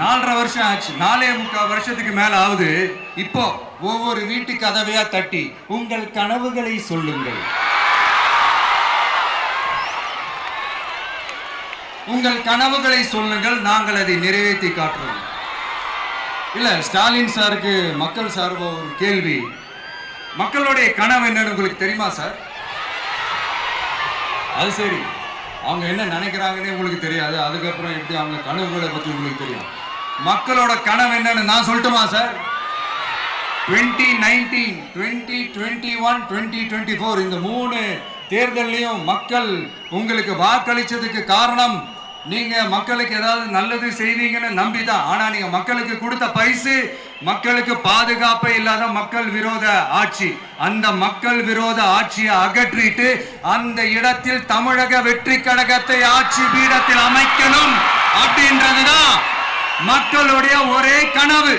4.5 வருஷம் ஆச்சு, 4.25 வருஷத்துக்கு மேல ஆகுது. இப்போ ஒவ்வொரு வீட்டு கதவையா தட்டி உங்கள் கனவுகளை சொல்லுங்கள், உங்கள் கனவுகளை சொல்லுங்கள், நாங்கள் அதை நிறைவேற்றி காட்டுறோம். இல்ல, ஸ்டாலின் சாருக்கு மக்கள் சார்பா ஒரு கேள்வி. மக்களுடைய கனவு என்னன்னு உங்களுக்கு தெரியுமா சார்? அது சரி, அவங்க என்ன நினைக்கிறாங்கன்னு உங்களுக்கு தெரியாது, அதுக்கப்புறம் எப்படி அவங்க கனவுகளை பத்தி உங்களுக்கு தெரியும். மக்களோட கனவு என்னன்னு நான் சொல்லட்டுமா சார்? 2019, 2021, 2024 இந்த 3 தேர்தலையும் மக்கள் உங்களுக்கு வாக்களிச்சதுக்கு காரணம் நீங்க மக்களுக்கு ஏதாவது நல்லது செய்வீங்கன்னு நம்பிதான். ஆனா நீங்க மக்களுக்கு கொடுத்த பரிசு மக்களுக்கு பாதுகாப்பே இல்லாத மக்கள் விரோத ஆட்சி. அந்த மக்கள் விரோத ஆட்சியை அகற்றிட்டு அந்த இடத்தில் தமிழக வெற்றி கழகத்தை ஆட்சி பீடத்தில் அமைக்கணும் அப்படின்றதுதான் மக்களுடைய ஒரே கனவு.